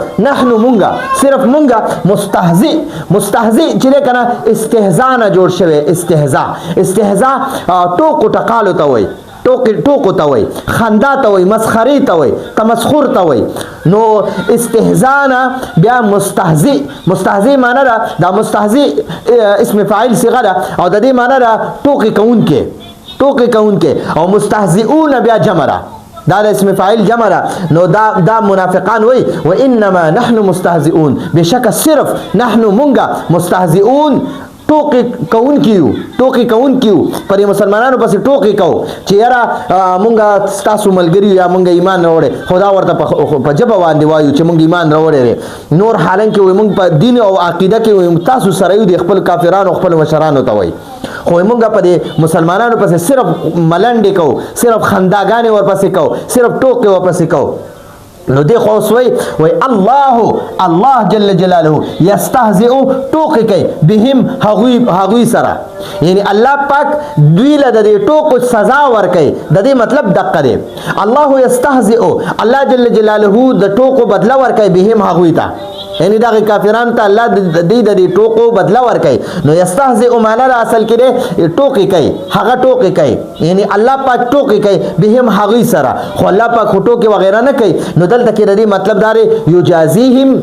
مونږه مستهزئ چې کنه استهزاء نه جوړ شوی استهزاء ټوکو ټقالو ته وای ټوکو ته وای خندا ته وای مسخري ته وای تمسخر ته وای نو استهزاء بیا مستهزئ معنا دا مستهزئ اسم فاعل صيغه ده او د دې معنا ده ټوکی کوونکې او مستهزئون بیا جمع ده دا اسم فاعل جمع ده نو دا منافقان وای و انما نحن مستهزئون بشک صرف نحن مونږه مستهزئون ټوکی کوونکیو پر مسلمانانو پسې ټوکی کو چې یاره مونږه تاسو ملګری یا مونږه ایمان راوړې خدا ورته په جبه باندې وایو چې مونږ ایمان راوړې نور حالانکه وي مونږ په دین او عقیده کې وي تاسو سره یو د خپل کافرانو خپل مشرانو ته وایي خو مونږه په مسلمانانو پسې صرف ملنډې کو صرف خنداګانې ورپسې کو صرف ټوکی ورپسې کو نو دی خو وای الله جل جلاله یستهزئ ټوکی کوي بهم هغوی سره یعنی الله پاک دوی له د ټوکو سزا ورکوي د دې مطلب دقه دی الله یستهزئ الله جل جلاله د ټوکو بدله ورکوي بهم هغوی ته یعنی دا کافرانو ته الله د دې ټوکو بدله ورکوي نو یستهزئ معنا اصل کې ټوکی کوي هغه ټوکی کوي یعنی الله پاک ټوکی کوي بهم هغوی سره خو الله پاک ټوکی وغیرہ نه کوي نو دلته کې د دې مطلب دا یجازیهم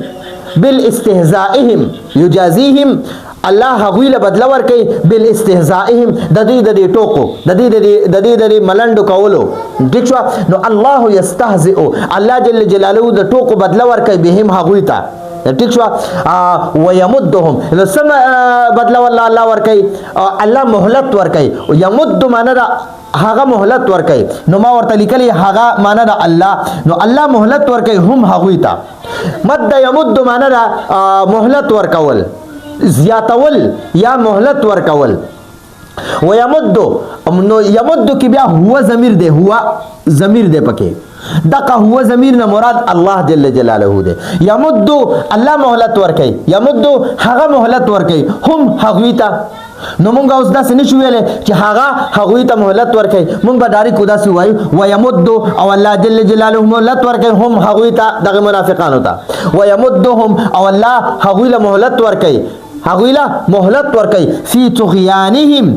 بالاستهزائهم یجازیهم الله هغوی له بدله ورکوي بالاستهزائهم د دې ټوکو د دې ملنډو کولو ٹھیک شو نو الله یستهزئ الله جل جلاله د ټوکو بدله ورکوي بهم هغوی ته ٹھیک شو ويمدهم لسم بدلا والله الله ورکي الله مهلت ورکي يمد معنا هغه مهلت ورکي نو ما ورته لیکلي هغه معنا الله نو الله مهلت ورکي هم هغوی ته مد يمد معنا مهلت ورکول زیاتول یا مهلت ورکول ويمد نو يمد کی بیا هو ضمیر دی، هو ضمیر دی پکې، دغه هو ضمیر نه مراد الله جل جلاله دی. یمد الله مهلت ورکي، یمد هغه مهلت ورکي هم هغوی ته. نو مونږ اوس داسې نشو ویلی چې هغه هغوی ته مهلت ورکي، مونږ به ډایرکټ داسې وایو ویمد او الله جل جلاله مهلت ورکي هم هغوی ته، دغه منافقانو ته. ویمدهم او الله هغوی له مهلت ورکي، هغوی له مهلت ورکي فی طغیانهم،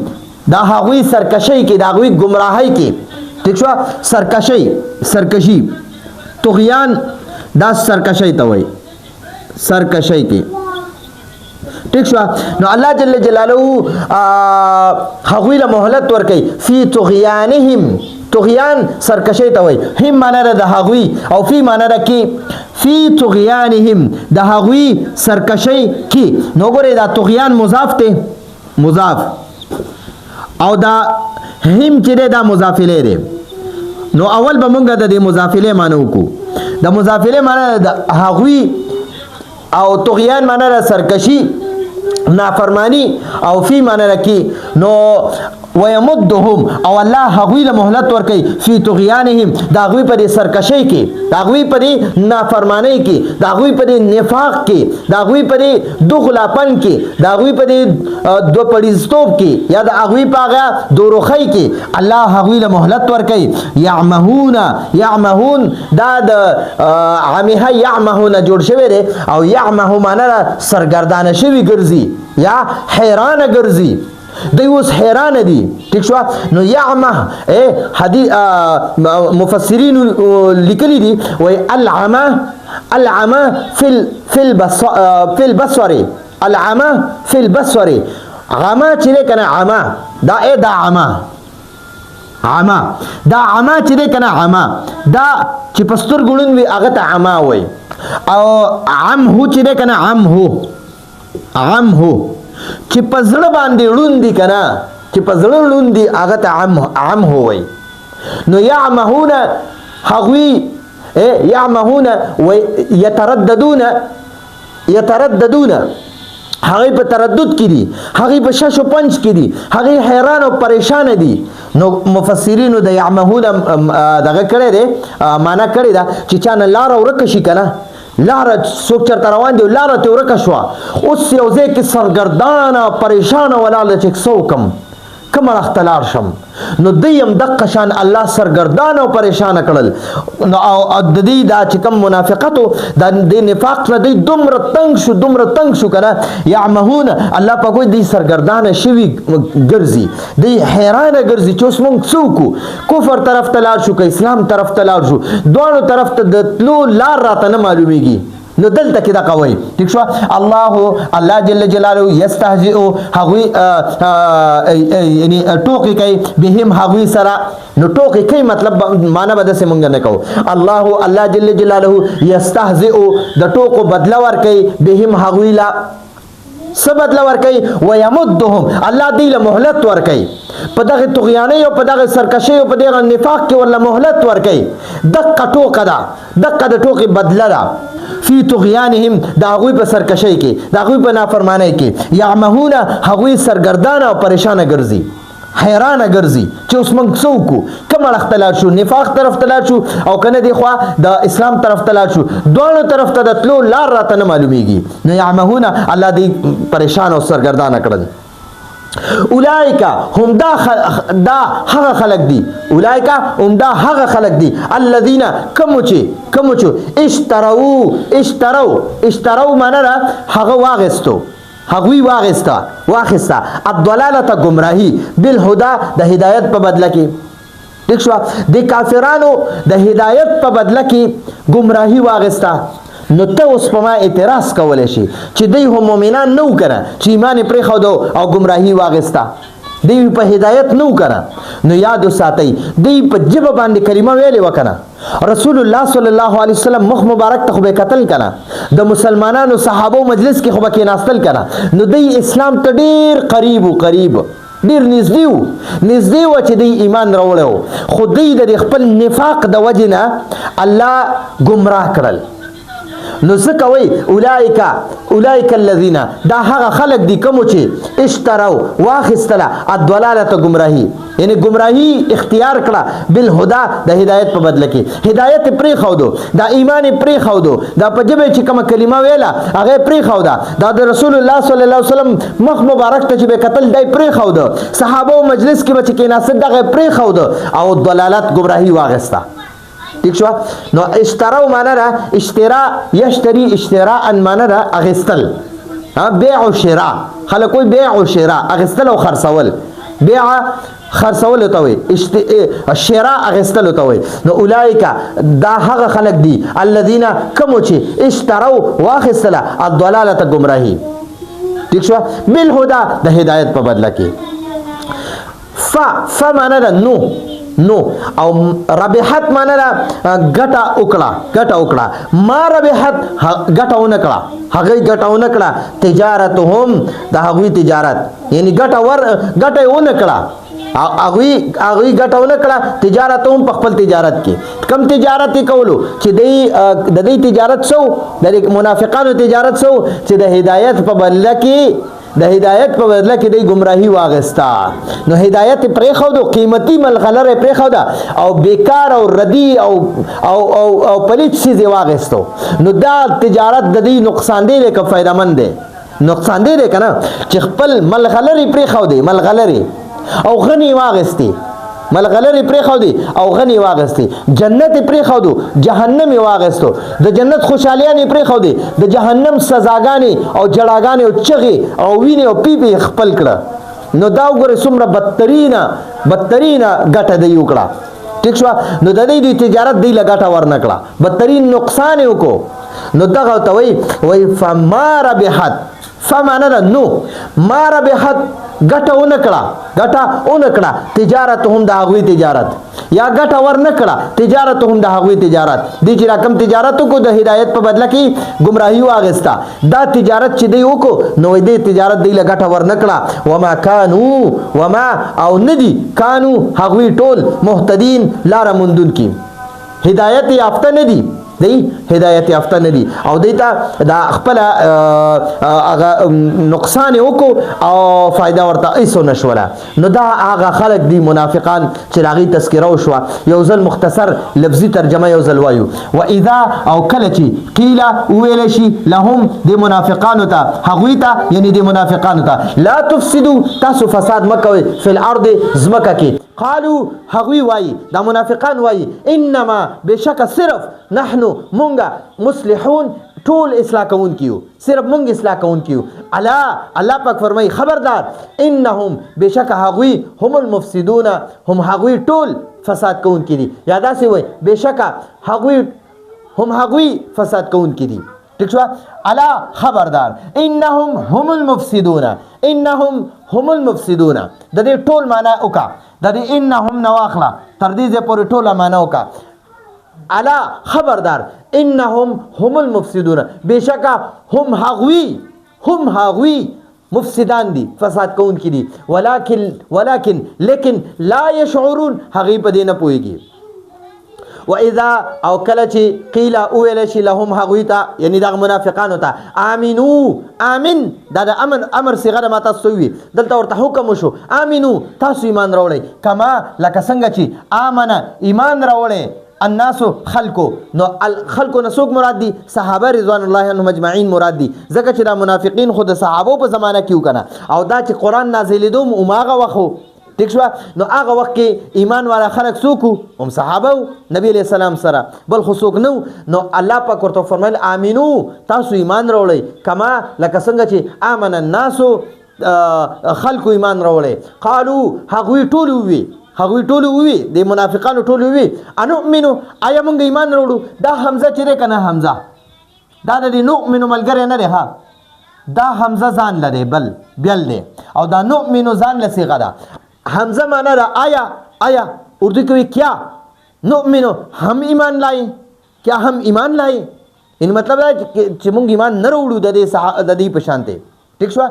دا هغوی سرکشی کې، دا هغوی گمراهی کې. ٹھیک شو؟ سرکشی طغیان دا سرکشی ته وایي، سرکشی کې. ٹھیک شو؟ نو الله جل جلاله هغوی له مهلت ورکي فی طغیانهم، طغیان سرکشی ته وایي، هم معنا ده د هغوی او فی معنا ده کې، فی طغیانهم د هغوی سرکشی کې. نو ګورئ دا طغیان مضاف ته، مضاف، او دا هم چې دی دا مضاف الیه دی. نو اول به مونږ د دې مضاف الیه معنی وکړو. د مضاف الیه معنی د هغوی او طغیان معنی د سرکشی نافرمانی او فی معنی رکی. نو ويمدهم او الله هغوی له مهلت ورکي فی طغیانهم، دا هغوی په سرکشی کې، دا هغوی په نافرمانی کې، دا هغوی په نفاق کې، دا هغوی په دغلاپن کې، دا هغوی په دو پړیزتوب کې، یا دا هغوی په هغه دوروخی کې الله هغوی له مهلت ورکي. یعمهون، یعمهون دا د عمه یعمهون جوړ شوی دی، او یعمه معنا سرګردانه شوی ګرځي یا حیرانه ګرځي، دی اوس حیران دي. ٹھیک شو؟ نو یعمه حدیث مفسرین لیکلی دي وای العمه، العمه فی البصر، العمه فی البصر. عمه چې کنه عمه دا دا عمه، عمه دا عمه چې کنه عمه دا چې پستر ګړون وی هغه ته عمه وای. او عم هو چې کنه عم هو، عم هو چې په زړه باندې ړوندي کنه، چې په زړه ړوندي هغه ته عم هووي. نو یعمهون هغوی یعمهون و یترددون، یترددون هغوی په تردد کې دي، هغوی په شش و پنج کې دي، هغوی حیران او پریشان دي. نو مفسرینو د یعمهون دغه کړی دی، معنا کړی ده چې چا نه لاره ورکه شي کنه، لاره څوک چرته روان دی لاره ته ورکه شوه، اوس یو ځای کې سرګردانه پریشانه ولاړه چې څه وکړم، کوم اړخ ته لاړ شم. نو دوی هم دقه شان الله سرګردانه او پریشانه کړل. نو او د دې دا چې کوم منافقت و د نفاق نه دوی دومره تنګ شو، دومره تنګ شو کنه. یعمهون الله په کوئی دوی سرګردانه شوي ګرځي، دوی حیرانه ګرځي چې اوس موږ څه وکړو، کفر طرف ته لاړ شو که اسلام طرف ته لاړ شو، دواړو طرف ته د تلو لار راته نه معلومیږي. نو دلته کې دا کوي. ټیک شو؟ الله جل جلاله یستهزئ هغوی یعنی ټوکی کوي بهم هغوی سره. نو ټوکی کوي مطلب معنا به داسې مونږ نه کوو. الله جل جلاله یستهزئ د ټوکو بدله ورکوي بهم هغوی لا څه بدله ورکوي. ویمدهم الله دوی له مهلت ورکوي په دغه طغیانۍ او په دغه سرکشۍ او په دغه نفاق کې ورله مهلت ورکوي. دقه ټوکه ده، دقه د ټوکې بدله ده. فی طغیانهم دا هغوی په سرکشۍ کې، دا هغوی په نافرمانۍ کې. یعمهون هغوی سرګردانه او پریشانه ګرځي، حیرانه ګرځي چې اوس موږ څه وکړو، کوم اړخ ته لاړ شو، نفاق طرف ته لاړ شو او کنه دی خوا د اسلام طرف ته لاړ شو، دواړو طرف ته د تلو لار راته نه معلومیږي. نو یعمهون الله دې پریشان او سرګردانه کړل. اولئک هم دا هغه خلق دي، اولئک هم دا هغه خلق دي الذين کوم چې اشتروا معنا هغه واغستو، هغوی واغستا الضلالة گمراهی بالهدى د هدایت په بدله کې. ٹھیک شو؟ د کافرانو د هدایت په بدله کې گمراهی واغستا. نو ته اوس په ما اعتراض کولی شي چې دوی هم مؤمنان نه و کنه چې ایمان یې پرېښودو او ګمراهي واغسته، دوی په هدایت نه و کنه. نو یاد وساتئ دوی په ژبه باندې کلمه ویلې وه کنه، رسول الله صلی الله علیه وسلم مخ مبارک ته خو به کتل کنه، د مسلمانانو صحابو مجلس کې خو به کېناستل کنه. نو دوی اسلام ته ډېر قریب ډیر نږدې و چې دوی ایمان راوړی و، خو دوی د خپل نفاق د وجې نه الله ګمراه کړل. نو څه کوي اولئک الذین دا هغه خلق دي کوم چې اشتروا واخستله الضلاله گمراهی یعنی گمراهی اختیار کړه بالهدى د هدایت په بدله کې هدایت پرې خو دو دا ایمان پرې خو دو دا په جبه چې کوم کلمه ویلا هغه پرې خو دا د رسول الله صلی الله علیه وسلم مخ مبارک ته چې به قتل دای پرې خو دو صحابه مجلس کې بچ کې ناس دغه پرې خو دو او ضلالت گمراهی واغستا ٹھیک شو نو اشتراو معنا را اشترا یشتری اشتراء معنا را اغستل بیع او شراء خلک کوئی بیع او شراء اغستل او خرڅول بیع خرڅول ته وي شراء اغستل ته وي نو اولایک دا هغه خلک دي الذين کوم چې اشتروا واخستل الضلاله گمراهی ٹھیک شو بالهدى د هدایت په بدله کې ف معنا را نو او ربحت معنا دا ګټه وکړه ما ربحت ګټه ونکړه هغه ګټه ونکړه تجارتهم دا هغوی تجارت یعنی ګټه ونکړه هغوی ګټه ونکړه تجارتهم په خپل تجارت کې کم تجارت کولو چې د دې تجارت سو د منافقانو تجارت سو چې د هدایت په بدله کې د هدایت په بدله کې د گمراهی واغستا نو هدایت پرې خو دو قیمتي ملغلره پرې خو دا او بیکار او ردی او پلیت شي واغستو نو دا تجارت د دې نقصان دی که فائدہ مند دی نقصان دی کنه چې خپل ملغلره پرې خو دی ملغلره او غنی واغستی ملغلره پرې خو دی او غنی واغستی جنت پرې خو دو جهنم واغستو د جنت خوشالیاں پرې خو دی د جهنم سزاګانی او جړاګانی او چغي او ویني او پی خپل کړه نو دا وګوره څومره بدترین ګټه دی وکړه ٹھیک شو نو د دې تجارت دی لګاټه ورنکړه بدترین نقصان وکړو نو دغه ته وای فما ربحت فمانه نو ما ربحت ګټه ونکړه تجارتهم د هغوی تجارت یا ګټه ورنکړه تجارتهم د هغوی تجارت دي چې رقم تجارت کو د هدایت په بدله کې گمراهی واغستا دا تجارت چې دی وکړو نو دې تجارت دی لګټه ورنکړه وما كانوا وما او ندي كانوا هغوی ټول مهتدین لار مندون کی هدایت یافته ندي دی هدایت یافته ندي او دیتا دا خپل نقصان وکړو او فائدہ ورته ایسو نشوله نو دا هغه خلق دي منافقان چې راغي تذکره وشو یو ځل مختصر لفظي ترجمه یو ځل وایو واذا او کله چې قیل ویل شي لهم د منافقانو ته هغوی ته یعنی د منافقانو ته لا تفسدوا تاسو فساد مکوئ فی الارض زمکه کې قالوا هغوی وای دا منافقان وای انما بشک صرف نحنو مونږه مصلحون ټول اصلاح کون کیو صرف مونږ اصلاح کون کیو الا الله پاک فرمای خبردار انهم بشک هغوی هم المفسدون هم هغوی ټول فساد کون کی دي یادا سی وای بشک هغوی فساد کون کی دي ٹھیک شو الا خبردار انهم هم المفسدون د دې ټول معنا وکا د دې انهم نواخلا تر دې پورې ټول معنا وکا الا خبردار انهم هم المفسدون بشکا هم هغوی مفسدان دي فساد کون کی دي ولكن لیکن لا يشعرون هغوی په دې نه پوهیږي واذا او کله چې قیل اویل شي لهم هغوی ته یعنی د منافقانو ته امن دا د امر صيغه ماته سوي دلته ورته حکم شو امنو تاسو ایمان راوړئ کما لکه څنګه چې امنه ایمان راوړئ الناس خلقو نو الخلقو نسوک مراد دي صحابه رضوان الله عنهم اجمعین مراد دي ځکه چې دا منافقین خود صحابه په زمانه کې وکنه او دا چې قران نازلېدو اوماغه وخو ٹھیک شو نو هغه وخت کې ایمان والا خلک سوکو هم صحابه نبی علیہ السلام سره بل خصوص نو الله پاک ورته فرمایل امنو تاسو ایمان راوړئ کما لکه څنګه چې امن الناس خلق ایمان راوړئ قالو هغوی ټول وی د منافقانو ټول وی انو منو آیا موږ ایمان راوړو دا حمزه چې کنه حمزه دا د نؤمنو ملګری نه دی ها دا حمزه ځان لري بل دی او دا نؤمنو ځان له صيغه ده حمزه معنا دا آیا اردو کې کیا نؤمنو هم ایمان لای کیا هم ایمان لای ان مطلب دا چې موږ ایمان نه راوړو د دې په شانته ٹھیک شو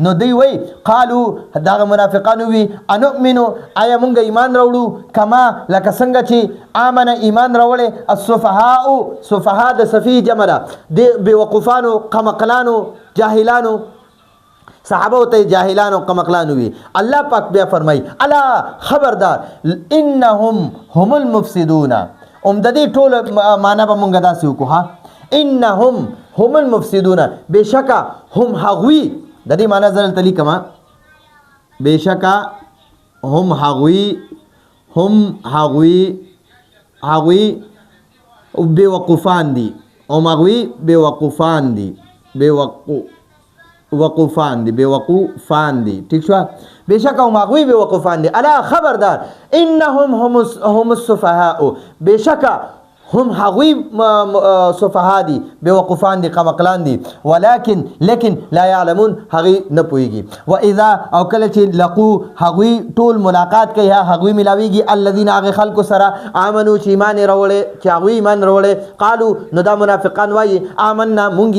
نو دوی وی قالو دغه منافقانو وی انؤمنو آیا مونږ ایمان راوړو کما لکه څنګه چې آمن ایمان راوړې السفهاء سفها د سفی جمع ده د بیوقوفانو قمقلانو جاهلانو صحابه ته جاهلانو قمقلانو وی الله پاک بیا فرمای الا خبردار انهم هم المفسدون د دې ټول معنا به مونږ داسې وکړو ها انهم هم المفسدون بشکا هم هغوی د دې معنا زل تلی کما بشکا هم هغوی بیوقوفان دي او هغوی بیوقوفان دي بیوقوفان دي ٹھیک شو بشکا هم هغوی بیوقوفان دي الا خبردار انهم هم السفهاء بشکا هم هغوی سفها دي بیوقوفان دي قمقلان دي لیکن لا يعلمون هغوی نه پوهیږي و اذا او کله چې لقو هغوی ټول ملاقات کوي هغوی ملاویږي الذين هغه خلکو سره امنو چې ایمان راوړي چې هغوی ایمان راوړي قالو نو دا منافقان وایي آمنا مونږ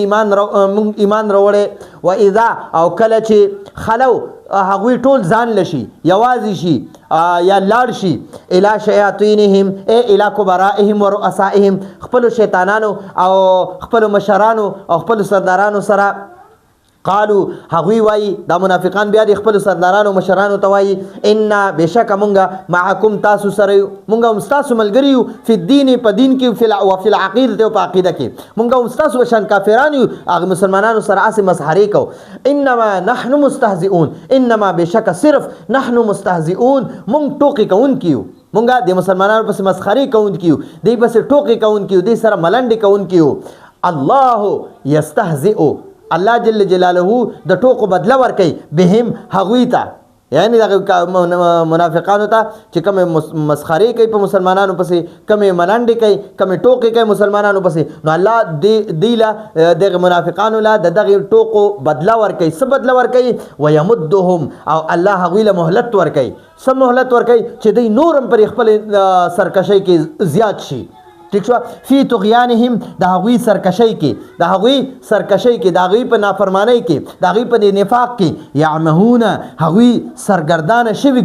ایمان راوړي و اذا او کله چې خلو هغوی ټول ځان لشي یوازې شي یا لاړ شي الی شیاطینهم الی کبرائهم و رؤسائهم خپل شیطانانو او خپل مشرانو او خپل سردارانو سره قالو هغوی وایي دا منافقان بیا د خپل سردارانو مشرانو ته وایي ان بشک مونږه معکم تاسو سره یو مونږ هم ستاسو ملګري یو فی الدین په دین کې او فی العقیده او په عقیده کې مونږ هم ستاسو شان کافران یو هغه مسلمانانو سره اسې مسحري کو انما نحن مستهزئون انما بشک صرف نحن مستهزئون مونږ ټوکی کوون کیو مونږه د مسلمانانو پس مسخري کوون کیو دی پس ټوکی کوون کیو دی سره ملنډي کوون کیو الله یستهزئ الله جل جلاله د ټوکو بدله ورکي بهم هغوی ته یعنی د منافقانو ته چې کوم مسخري کوي په مسلمانانو پسې کوم ملنډي کوي کوم ټوکې کوي مسلمانانو پسې نو الله دیله دغه منافقانو لا دغه ټوکو بدله ورکي څه بدله ورکي ويمدهم او الله هغوی له مهلت ورکي څه مهلت ورکي چې دوی نورم پر خپل سرکشي کې زیات شي ٹھیک شو فی طغیانهم د هغوی سرکشی کې د هغوی په نافرمانی کې د هغوی په نفاق کې یعمهون هغوی سرګردانه شوي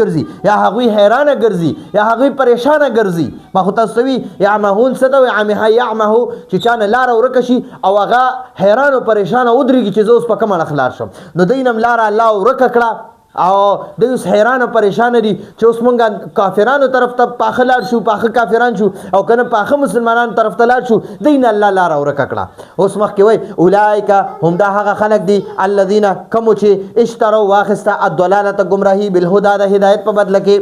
ګرځي یا هغوی حیرانه ګرځي یا هغوی پریشانه ګرځي ما خو تاسو وی یعمهون څه ته یعمهو چې چانه لاره ورکه شي او هغه حیران او پریشانه ودرېږي چې زه اوس په کومه اخلاص شم نو دینم لاره الله ورکه کړه او د اوس حیران پریشان دي چې اوس مونږه کافرانو طرف ته پاخه لاړ شو پاخه کافران شو او کنه پاخه مسلمانانو طرف ته لاړ شو دین الله لاره ورکه کړه اوس مخکې وای اولایک هم دا هغه خلک دي الذين کوم چې اشتروا واخسته الضلاله گمراهي بالهدى د هدایت په بدله کې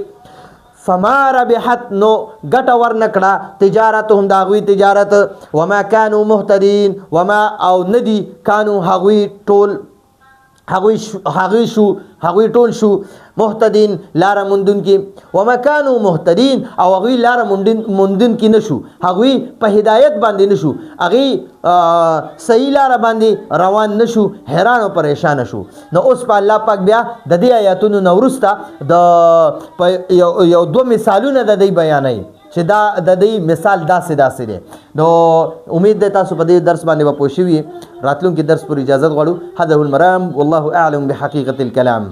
فما ربحت نو ګټه ورنکړه تجارتهم دا غوي تجارت وما كانوا مهتدين وما او ندي كانوا هغوی ټول شو محتدین لاره موندون کې ومکانو محتدین او هغوی لاره موندون کې نشو هغوی په هدایت باندې نشو هغوی صحیح لاره باندې روان نشو حیران او پریشان شو نو اوس په الله پاک بیا د دې آیاتونو نه وروسته د یو دو مثالونه د دې بیانوي چې دا د دې مثال داسې دی نو امید ده تاسو په دې درس باندې به پوه شوي راتلونکي درس پر اجازت غواړو هذا هو المرام والله اعلم بحقیقة الكلام